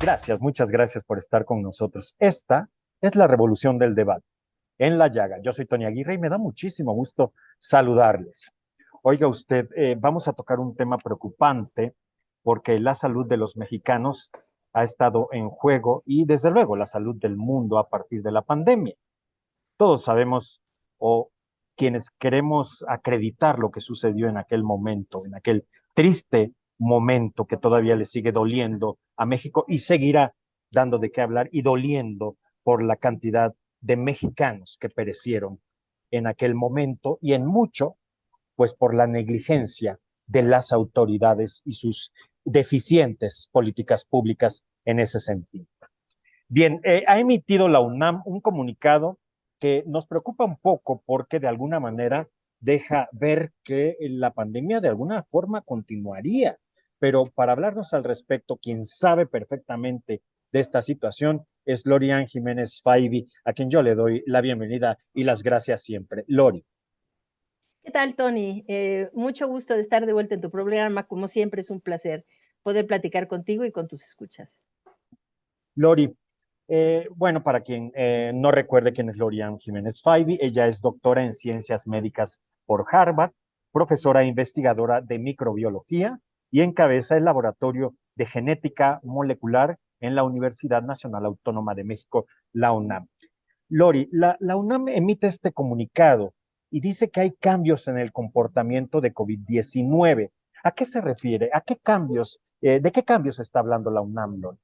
Gracias, muchas gracias por estar con nosotros. Esta es la revolución del debate en La Llaga. Yo soy Tony Aguirre y me da muchísimo gusto saludarles. Oiga usted, vamos a tocar un tema preocupante porque la salud de los mexicanos ha estado en juego y desde luego la salud del mundo a partir de la pandemia. Todos sabemos o quienes queremos acreditar lo que sucedió en aquel momento, en aquel triste momento que todavía le sigue doliendo a México y seguirá dando de qué hablar y doliendo por la cantidad de mexicanos que perecieron en aquel momento y en mucho, pues por la negligencia de las autoridades y sus deficientes políticas públicas en ese sentido. Bien, ha emitido la UNAM un comunicado que nos preocupa un poco porque de alguna manera deja ver que la pandemia de alguna forma continuaría. Pero para hablarnos al respecto, quien sabe perfectamente de esta situación es Lorian Jiménez Faibi, a quien yo le doy la bienvenida y las gracias siempre. Lori. ¿Qué tal, Tony? Mucho gusto de estar de vuelta en tu programa. Como siempre, es un placer poder platicar contigo y con tus escuchas. Lori, bueno, para quien no recuerde quién es Lorian Jiménez Faibi, ella es doctora en ciencias médicas por Harvard, profesora e investigadora de microbiología y encabeza el laboratorio de genética molecular en la Universidad Nacional Autónoma de México, la UNAM. Lori, la UNAM emite este comunicado y dice que hay cambios en el comportamiento de COVID-19. ¿A qué se refiere? ¿A qué cambios? ¿De qué cambios está hablando la UNAM, Lori?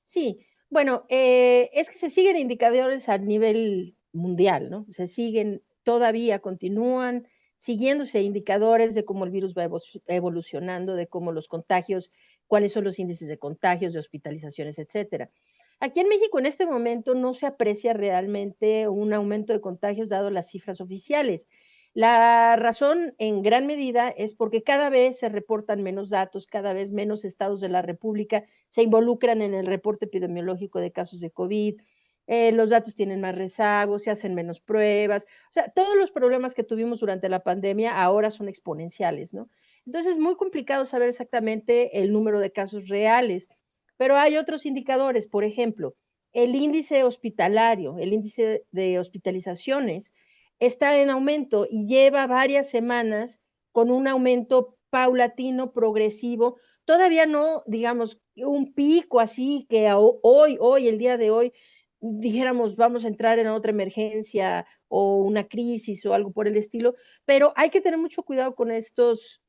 Sí, bueno, es que se siguen indicadores a nivel mundial, ¿no? Se siguen, todavía continúan siguiéndose indicadores de cómo el virus va evolucionando, de cómo los contagios, cuáles son los índices de contagios, de hospitalizaciones, etcétera. Aquí en México en este momento no se aprecia realmente un aumento de contagios dado las cifras oficiales. La razón en gran medida es porque cada vez se reportan menos datos, cada vez menos estados de la República se involucran en el reporte epidemiológico de casos de COVID, los datos tienen más rezagos, se hacen menos pruebas, o sea, todos los problemas que tuvimos durante la pandemia ahora son exponenciales, ¿no? Entonces es muy complicado saber exactamente el número de casos reales, pero hay otros indicadores, por ejemplo, el índice hospitalario, el índice de hospitalizaciones está en aumento y lleva varias semanas con un aumento paulatino, progresivo, todavía no, digamos, un pico así que hoy, el día de hoy, dijéramos, vamos a entrar en otra emergencia o una crisis o algo por el estilo, pero hay que tener mucho cuidado con estos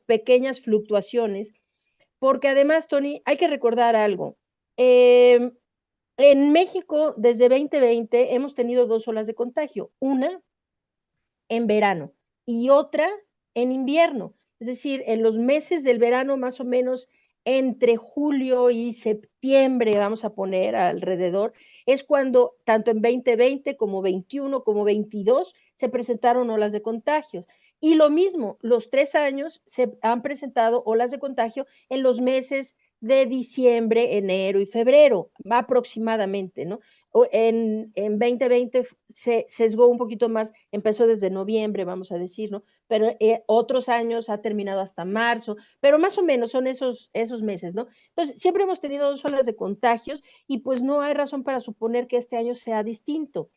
pequeñas fluctuaciones, porque además, Tony, hay que recordar algo. En México, desde 2020, hemos tenido dos olas de contagio. Una en verano y otra en invierno. Es decir, en los meses del verano, más o menos entre julio y septiembre, vamos a poner alrededor, es cuando tanto en 2020 como 21 como 22 se presentaron olas de contagios. Y lo mismo, los 3 años se han presentado olas de contagio en los meses de diciembre, enero y febrero, aproximadamente, ¿no? En 2020 se sesgó un poquito más, empezó desde noviembre, vamos a decir, ¿no? Pero otros años ha terminado hasta marzo, pero más o menos son esos meses, ¿no? Entonces, siempre hemos tenido dos olas de contagios y pues no hay razón para suponer que este año sea distinto.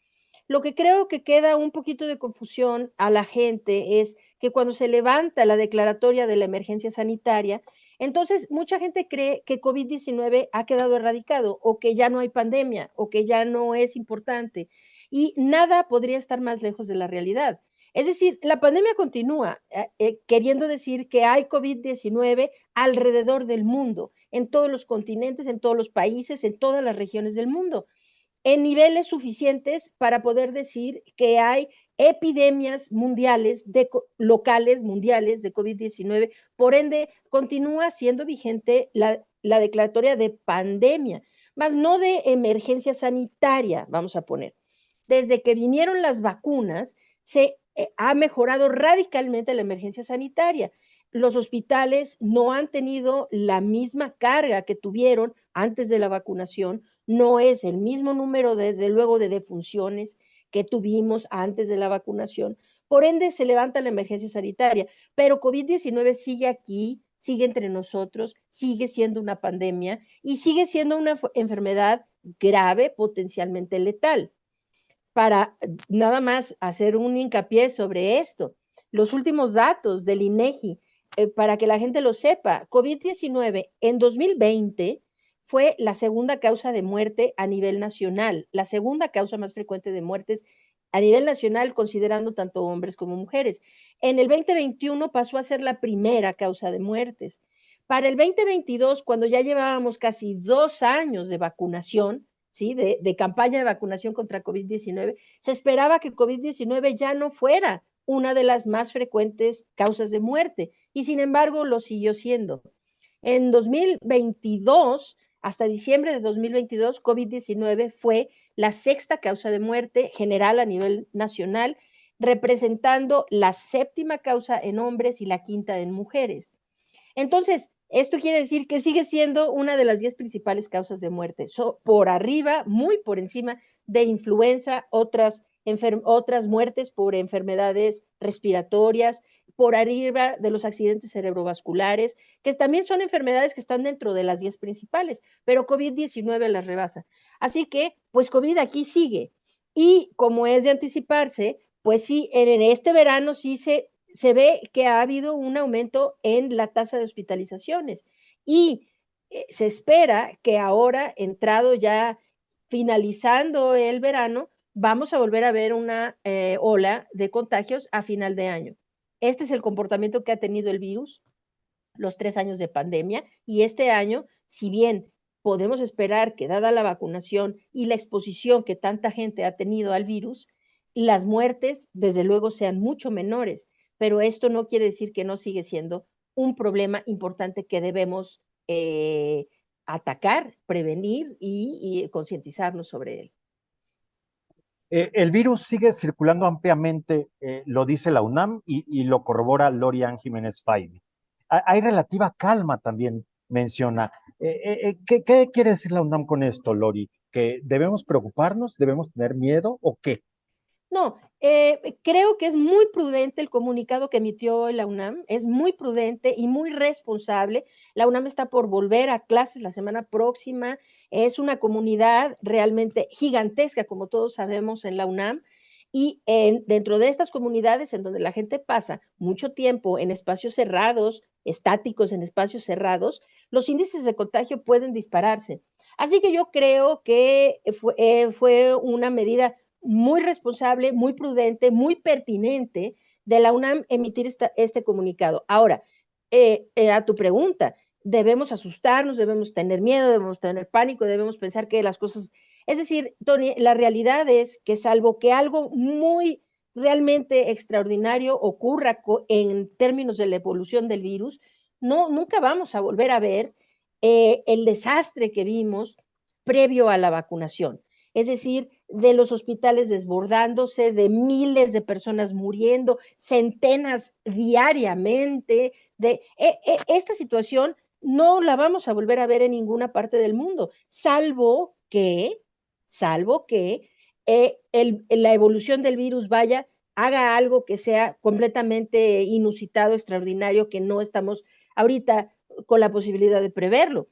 Lo que creo que queda un poquito de confusión a la gente es que cuando se levanta la declaratoria de la emergencia sanitaria, entonces mucha gente cree que COVID-19 ha quedado erradicado o que ya no hay pandemia o que ya no es importante. Y nada podría estar más lejos de la realidad. Es decir, la pandemia continúa, queriendo decir que hay COVID-19 alrededor del mundo, en todos los continentes, en todos los países, en todas las regiones del mundo en niveles suficientes para poder decir que hay epidemias mundiales, locales mundiales de COVID-19. Por ende, continúa siendo vigente la declaratoria de pandemia, más no de emergencia sanitaria, vamos a poner. Desde que vinieron las vacunas, se ha mejorado radicalmente la emergencia sanitaria. Los hospitales no han tenido la misma carga que tuvieron antes de la vacunación, no es el mismo número, desde luego, de defunciones que tuvimos antes de la vacunación. Por ende, se levanta la emergencia sanitaria, pero COVID-19 sigue aquí sigue entre nosotros, sigue siendo una pandemia y sigue siendo una enfermedad grave, potencialmente letal. Para nada más hacer un hincapié sobre esto, los últimos datos del INEGI, para que la gente lo sepa, COVID-19 en 2020 fue la segunda causa de muerte a nivel nacional, la segunda causa más frecuente de muertes a nivel nacional, considerando tanto hombres como mujeres. En el 2021 pasó a ser la primera causa de muertes. Para el 2022, cuando ya llevábamos casi 2 años de vacunación, ¿sí? de campaña de vacunación contra COVID-19, se esperaba que COVID-19 ya no fuera una de las más frecuentes causas de muerte, y sin embargo lo siguió siendo. En 2022, hasta diciembre de 2022, COVID-19 fue la sexta causa de muerte general a nivel nacional, representando la séptima causa en hombres y la quinta en mujeres. Entonces, esto quiere decir que sigue siendo una de las 10 principales causas de muerte, por arriba, muy por encima de influenza, otras muertes por enfermedades respiratorias, por arriba de los accidentes cerebrovasculares, que también son enfermedades que están dentro de las 10 principales, pero COVID-19 las rebasa. Así que, pues COVID aquí sigue. Y como es de anticiparse, pues sí, en este verano sí se ve que ha habido un aumento en la tasa de hospitalizaciones y se espera que ahora, entrado ya, finalizando el verano, vamos a volver a ver una ola de contagios a final de año. Este es el comportamiento que ha tenido el virus los 3 años de pandemia, y este año, si bien podemos esperar que, dada la vacunación y la exposición que tanta gente ha tenido al virus, las muertes desde luego sean mucho menores, pero esto no quiere decir que no sigue siendo un problema importante que debemos atacar, prevenir y concientizarnos sobre él. El virus sigue circulando ampliamente, lo dice la UNAM y lo corrobora Lorian Jiménez Faibi. Hay relativa calma también, menciona. ¿Qué quiere decir la UNAM con esto, Lori? ¿Que debemos preocuparnos, debemos tener miedo o qué? No, creo que es muy prudente el comunicado que emitió la UNAM, es muy prudente y muy responsable. La UNAM está por volver a clases la semana próxima, es una comunidad realmente gigantesca, como todos sabemos, en la UNAM, y dentro de estas comunidades en donde la gente pasa mucho tiempo en espacios cerrados, estáticos en espacios cerrados, los índices de contagio pueden dispararse. Así que yo creo que fue una medida muy responsable, muy prudente, muy pertinente de la UNAM emitir este comunicado. Ahora, a tu pregunta, debemos asustarnos, debemos tener miedo, debemos tener pánico, debemos pensar que las cosas... Es decir, Tony, la realidad es que salvo que algo muy realmente extraordinario ocurra en términos de la evolución del virus, no, nunca vamos a volver a ver el desastre que vimos previo a la vacunación. Es decir, de los hospitales desbordándose, de miles de personas muriendo, centenas diariamente. Esta situación no la vamos a volver a ver en ninguna parte del mundo, salvo que la evolución del virus haga algo que sea completamente inusitado, extraordinario, que no estamos ahorita con la posibilidad de preverlo.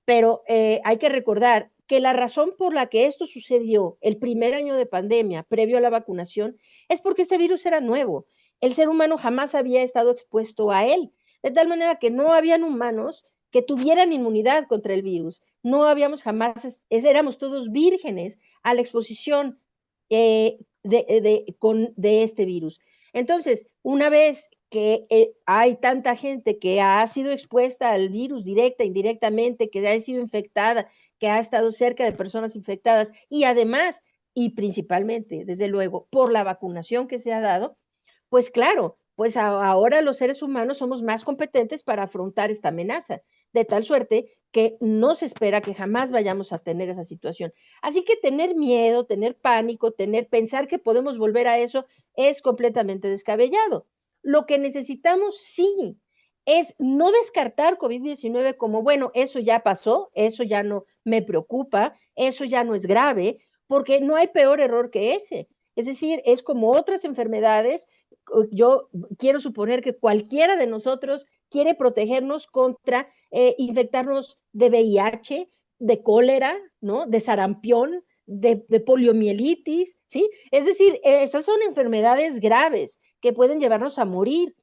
Pero hay que recordar que la razón por la que esto sucedió el primer año de pandemia, previo a la vacunación, es porque este virus era nuevo. El ser humano jamás había estado expuesto a él, de tal manera que no habían humanos que tuvieran inmunidad contra el virus. No habíamos jamás, éramos todos vírgenes a la exposición de este virus. Entonces, una vez que hay tanta gente que ha sido expuesta al virus directa, indirectamente, que ha sido infectada, que ha estado cerca de personas infectadas y además, y principalmente, desde luego, por la vacunación que se ha dado, pues claro, pues ahora los seres humanos somos más competentes para afrontar esta amenaza, de tal suerte que no se espera que jamás vayamos a tener esa situación. Así que tener miedo, tener pánico, pensar que podemos volver a eso es completamente descabellado. Lo que necesitamos, sí, es no descartar COVID-19 como, bueno, eso ya pasó, eso ya no me preocupa, eso ya no es grave, porque no hay peor error que ese. Es decir, es como otras enfermedades. Yo quiero suponer que cualquiera de nosotros quiere protegernos contra infectarnos de VIH, de cólera, ¿no? De sarampión, de poliomielitis, ¿sí? Es decir, estas son enfermedades graves que pueden llevarnos a morir.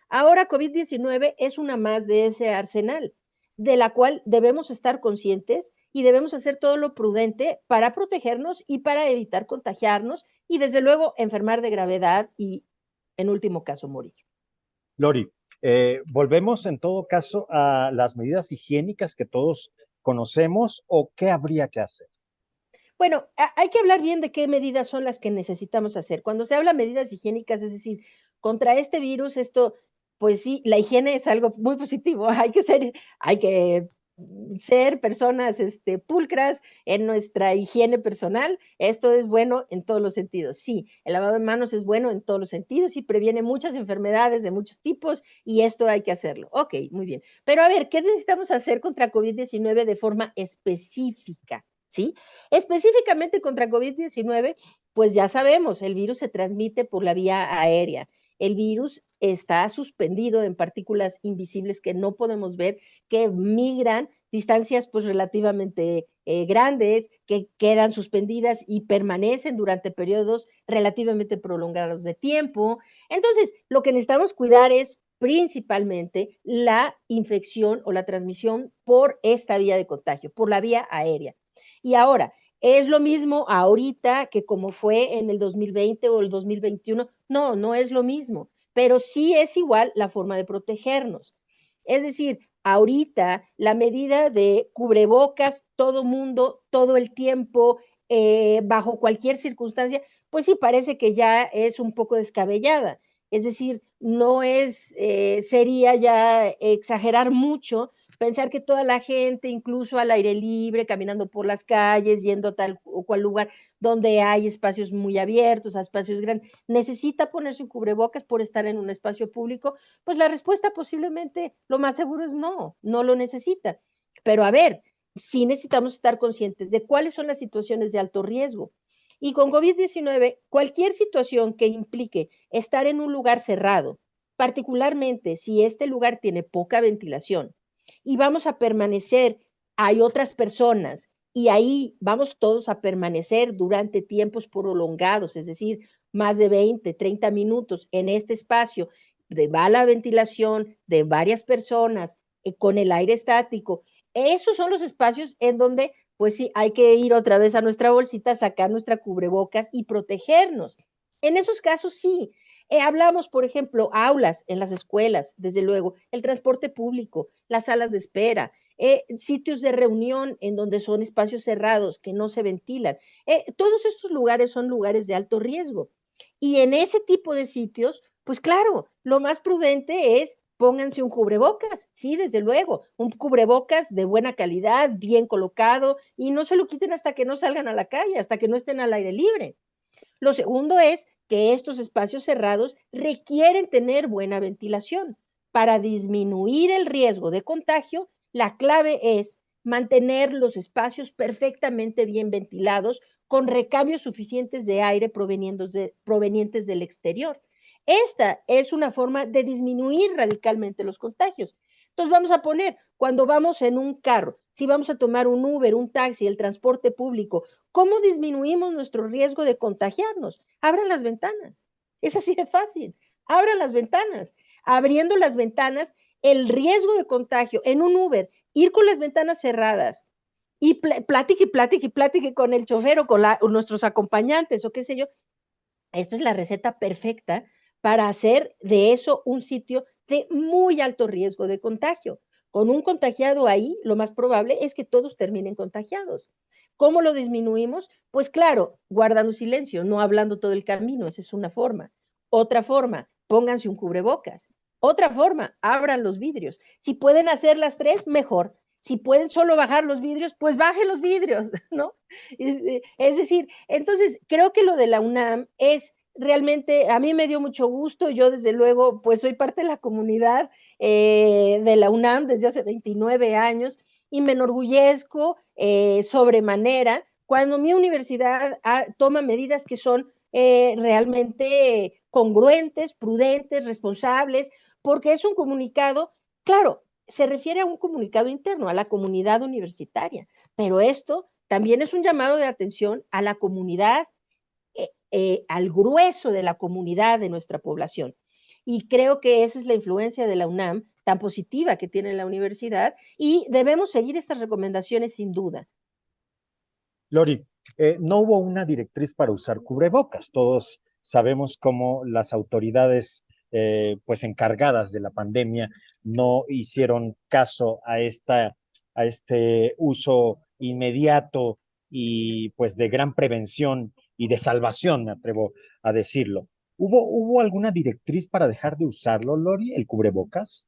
Ahora COVID-19 es una más de ese arsenal, de la cual debemos estar conscientes y debemos hacer todo lo prudente para protegernos y para evitar contagiarnos y desde luego enfermar de gravedad y en último caso morir. Lori, volvemos en todo caso a las medidas higiénicas que todos conocemos o qué habría que hacer. Bueno, hay que hablar bien de qué medidas son las que necesitamos hacer. Cuando se habla de medidas higiénicas, es decir, contra este virus, esto, pues sí, la higiene es algo muy positivo. Hay que ser personas pulcras en nuestra higiene personal. Esto es bueno en todos los sentidos. Sí, el lavado de manos es bueno en todos los sentidos y previene muchas enfermedades de muchos tipos y esto hay que hacerlo. Ok, muy bien. Pero a ver, ¿qué necesitamos hacer contra COVID-19 de forma específica? ¿Sí? Específicamente contra COVID-19, pues ya sabemos, el virus se transmite por la vía aérea. El virus está suspendido en partículas invisibles que no podemos ver, que migran distancias pues relativamente grandes, que quedan suspendidas y permanecen durante periodos relativamente prolongados de tiempo. Entonces, lo que necesitamos cuidar es principalmente la infección o la transmisión por esta vía de contagio, por la vía aérea. Y ahora, ¿es lo mismo ahorita que como fue en el 2020 o el 2021? No, no es lo mismo, pero sí es igual la forma de protegernos. Es decir, ahorita la medida de cubrebocas, todo mundo, todo el tiempo, bajo cualquier circunstancia, pues sí parece que ya es un poco descabellada. Es decir, no es, sería ya exagerar mucho pensar que toda la gente, incluso al aire libre, caminando por las calles, yendo a tal o cual lugar donde hay espacios muy abiertos, a espacios grandes, necesita ponerse un cubrebocas por estar en un espacio público, pues la respuesta posiblemente lo más seguro es no, no lo necesita. Pero a ver, sí necesitamos estar conscientes de cuáles son las situaciones de alto riesgo. Y con COVID-19, cualquier situación que implique estar en un lugar cerrado, particularmente si este lugar tiene poca ventilación, y vamos a permanecer, hay otras personas y ahí vamos todos a permanecer durante tiempos prolongados, es decir, más de 20, 30 minutos en este espacio de mala ventilación de varias personas con el aire estático. Esos son los espacios en donde, pues sí, hay que ir otra vez a nuestra bolsita, sacar nuestra cubrebocas y protegernos. En esos casos sí, hablamos, por ejemplo, aulas en las escuelas, desde luego, el transporte público, las salas de espera, sitios de reunión en donde son espacios cerrados que no se ventilan. Todos estos lugares son lugares de alto riesgo. Y en ese tipo de sitios, pues claro, lo más prudente es pónganse un cubrebocas, sí, desde luego, un cubrebocas de buena calidad, bien colocado, y no se lo quiten hasta que no salgan a la calle, hasta que no estén al aire libre. Lo segundo es que estos espacios cerrados requieren tener buena ventilación. Para disminuir el riesgo de contagio, la clave es mantener los espacios perfectamente bien ventilados con recambios suficientes de aire provenientes del exterior. Esta es una forma de disminuir radicalmente los contagios. Entonces vamos a poner, cuando vamos en un carro, si vamos a tomar un Uber, un taxi, el transporte público, ¿cómo disminuimos nuestro riesgo de contagiarnos? Abran las ventanas. Es así de fácil. Abran las ventanas. Abriendo las ventanas, el riesgo de contagio en un Uber, ir con las ventanas cerradas y platique con el chofer o con nuestros acompañantes o qué sé yo. Esto es la receta perfecta para hacer de eso un sitio de muy alto riesgo de contagio. Con un contagiado ahí, lo más probable es que todos terminen contagiados. ¿Cómo lo disminuimos? Pues claro, guardando silencio, no hablando todo el camino, esa es una forma. Otra forma, pónganse un cubrebocas. Otra forma, abran los vidrios. Si pueden hacer las tres, mejor. Si pueden solo bajar los vidrios, pues bajen los vidrios, ¿no? Es decir, entonces creo que lo de la UNAM es realmente, a mí me dio mucho gusto, yo desde luego, pues soy parte de la comunidad de la UNAM desde hace 29 años y me enorgullezco sobremanera cuando mi universidad toma medidas que son realmente congruentes, prudentes, responsables, porque es un comunicado Claro, se refiere a un comunicado interno, a la comunidad universitaria, pero esto también es un llamado de atención a la comunidad, al grueso de la comunidad de nuestra población. Y creo que esa es la influencia de la UNAM tan positiva que tiene la universidad y debemos seguir estas recomendaciones sin duda. Lori, no hubo una directriz para usar cubrebocas. Todos sabemos cómo las autoridades pues encargadas de la pandemia no hicieron caso a este uso inmediato y pues de gran prevención y de salvación, me atrevo a decirlo. ¿Hubo alguna directriz para dejar de usarlo, Lori, el cubrebocas?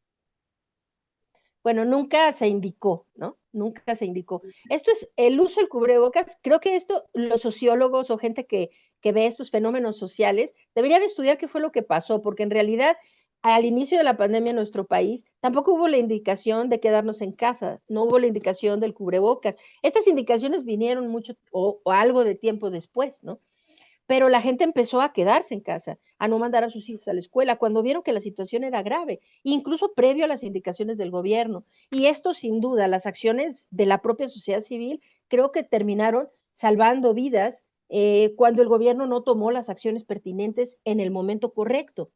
Bueno, nunca se indicó, ¿no? Nunca se indicó. Esto es el uso del cubrebocas. Creo que esto los sociólogos o gente que ve estos fenómenos sociales deberían estudiar qué fue lo que pasó, porque en realidad al inicio de la pandemia en nuestro país tampoco hubo la indicación de quedarnos en casa, no hubo la indicación del cubrebocas. Estas indicaciones vinieron mucho o algo de tiempo después, ¿no? Pero la gente empezó a quedarse en casa, a no mandar a sus hijos a la escuela, cuando vieron que la situación era grave, incluso previo a las indicaciones del gobierno. Y esto, sin duda, las acciones de la propia sociedad civil, creo que terminaron salvando vidas cuando el gobierno no tomó las acciones pertinentes en el momento correcto.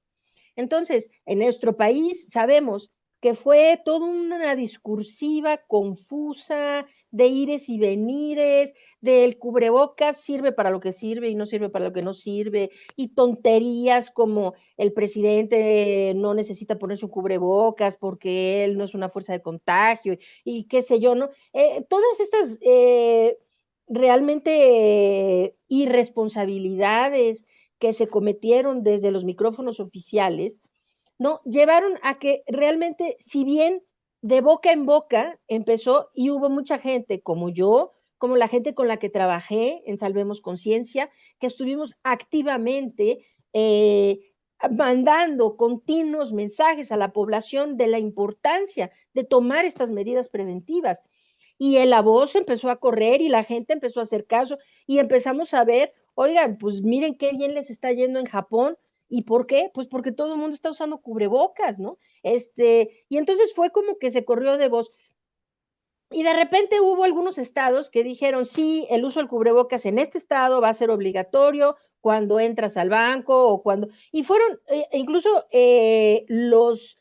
Entonces, en nuestro país sabemos que fue toda una discursiva confusa de ires y venires, del cubrebocas sirve para lo que sirve y no sirve para lo que no sirve, y tonterías como el presidente no necesita ponerse un cubrebocas porque él no es una fuerza de contagio y qué sé yo, ¿no? Todas estas realmente irresponsabilidades que se cometieron desde los micrófonos oficiales, ¿no? Llevaron a que realmente, si bien de boca en boca empezó y hubo mucha gente como yo, como la gente con la que trabajé en Salvemos Conciencia, que estuvimos activamente mandando continuos mensajes a la población de la importancia de tomar estas medidas preventivas. Y la voz empezó a correr y la gente empezó a hacer caso y empezamos a ver, oigan, pues miren qué bien les está yendo en Japón. ¿Y por qué? Pues porque todo el mundo está usando cubrebocas, ¿no? Y entonces fue como que se corrió de voz. Y de repente hubo algunos estados que dijeron, sí, el uso del cubrebocas en este estado va a ser obligatorio cuando entras al banco o cuando... Y fueron incluso los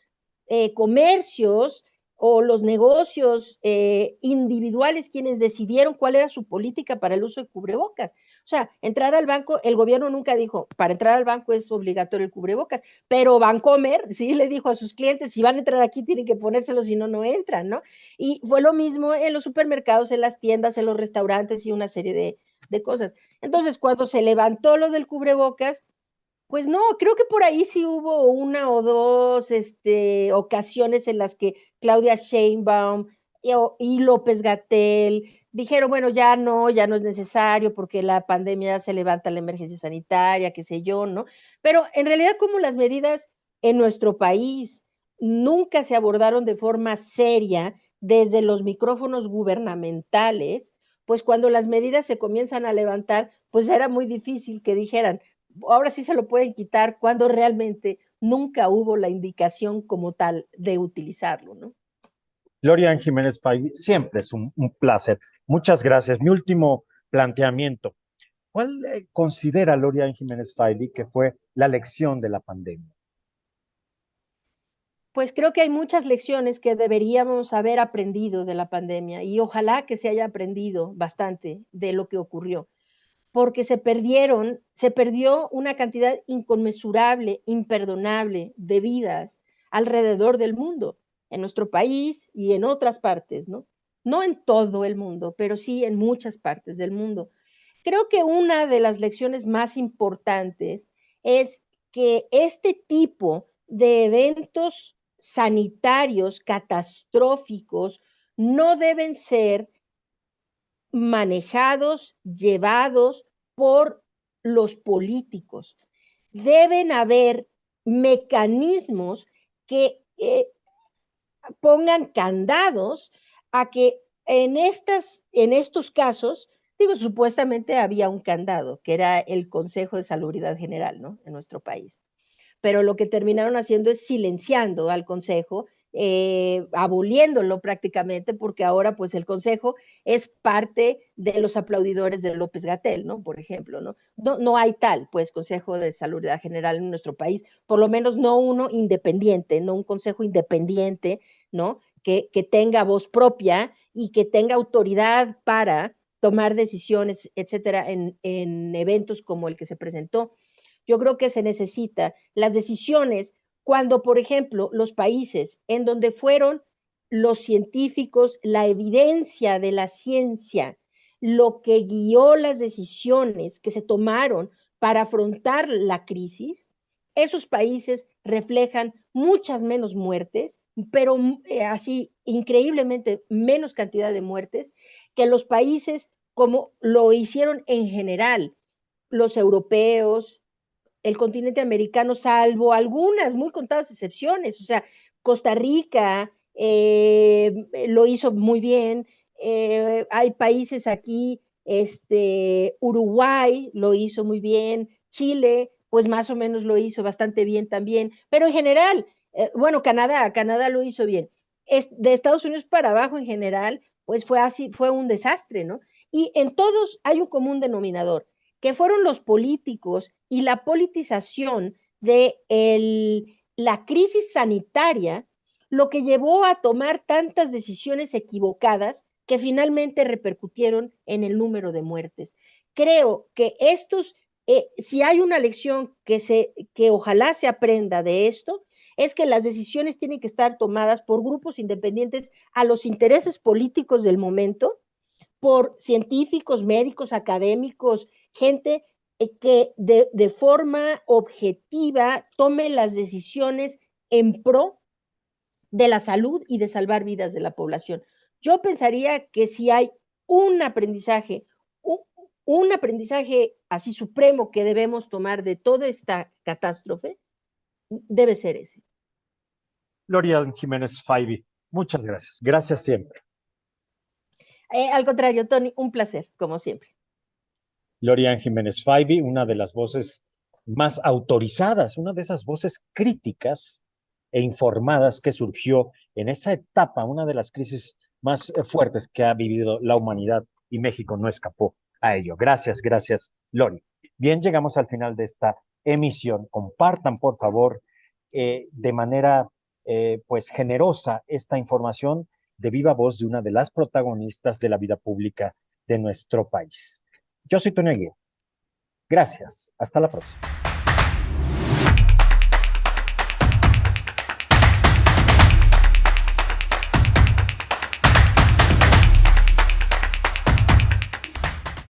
comercios o los negocios individuales quienes decidieron cuál era su política para el uso de cubrebocas. O sea, entrar al banco, el gobierno nunca dijo, para entrar al banco es obligatorio el cubrebocas, pero Bancomer sí le dijo a sus clientes, si van a entrar aquí tienen que ponérselo, si no, no entran, ¿no? Y fue lo mismo en los supermercados, en las tiendas, en los restaurantes y una serie de cosas. Entonces, cuando se levantó lo del cubrebocas, pues no, creo que por ahí sí hubo una o dos ocasiones en las que Claudia Sheinbaum y López Gatell dijeron, bueno, ya no es necesario porque la pandemia se levanta la emergencia sanitaria, qué sé yo, ¿no? Pero en realidad como las medidas en nuestro país nunca se abordaron de forma seria desde los micrófonos gubernamentales, pues cuando las medidas se comienzan a levantar, pues era muy difícil que dijeran, ahora sí se lo pueden quitar cuando realmente nunca hubo la indicación como tal de utilizarlo, ¿no? Gloria Jiménez Pay, siempre es un placer. Muchas gracias. Mi último planteamiento. ¿Cuál considera Gloria Jiménez Faili que fue la lección de la pandemia? Pues creo que hay muchas lecciones que deberíamos haber aprendido de la pandemia y ojalá que se haya aprendido bastante de lo que ocurrió, porque se perdió una cantidad inconmensurable, imperdonable de vidas alrededor del mundo, en nuestro país y en otras partes, ¿no? No en todo el mundo, pero sí en muchas partes del mundo. Creo que una de las lecciones más importantes es que este tipo de eventos sanitarios catastróficos no deben ser manejados, llevados por los políticos. Deben haber mecanismos que pongan candados a que en estos casos, digo, supuestamente había un candado, que era el Consejo de Salubridad General, ¿no? En nuestro país. Pero lo que terminaron haciendo es silenciando al Consejo aboliéndolo prácticamente, porque ahora pues el Consejo es parte de los aplaudidores de López-Gatell, ¿no? Por ejemplo, ¿no? No hay tal, pues, Consejo de Salud General en nuestro país, por lo menos no uno independiente, no un consejo independiente, ¿no? Que tenga voz propia y que tenga autoridad para tomar decisiones, etcétera, en eventos como el que se presentó. Yo creo que se necesita las decisiones cuando, por ejemplo, los países en donde fueron los científicos, la evidencia de la ciencia, lo que guió las decisiones que se tomaron para afrontar la crisis, esos países reflejan muchas menos muertes, pero así increíblemente menos cantidad de muertes que los países como lo hicieron en general los europeos, el continente americano, salvo algunas muy contadas excepciones. O sea, Costa Rica lo hizo muy bien. Hay países aquí, Uruguay lo hizo muy bien, Chile, pues más o menos lo hizo bastante bien también, pero en general, bueno, Canadá lo hizo bien. De Estados Unidos para abajo en general, pues fue así, fue un desastre, ¿no? Y en todos hay un común denominador, que fueron los políticos y la politización de la crisis sanitaria lo que llevó a tomar tantas decisiones equivocadas que finalmente repercutieron en el número de muertes. Creo que si hay una lección que ojalá se aprenda de esto, es que las decisiones tienen que estar tomadas por grupos independientes a los intereses políticos del momento, por científicos, médicos, académicos, gente que de forma objetiva tome las decisiones en pro de la salud y de salvar vidas de la población. Yo pensaría que si hay un aprendizaje, un aprendizaje así supremo que debemos tomar de toda esta catástrofe, debe ser ese. Gloria Jiménez Faibi, muchas gracias. Gracias siempre. Al contrario, Tony, un placer, como siempre. Gloria Jiménez Faibi, una de las voces más autorizadas, una de esas voces críticas e informadas que surgió en esa etapa, una de las crisis más fuertes que ha vivido la humanidad, y México no escapó a ello. Gracias, gracias, Lori. Bien, llegamos al final de esta emisión. Compartan, por favor, de manera pues generosa esta información de viva voz de una de las protagonistas de la vida pública de nuestro país. Yo soy Tony Aguirre. Gracias. Hasta la próxima.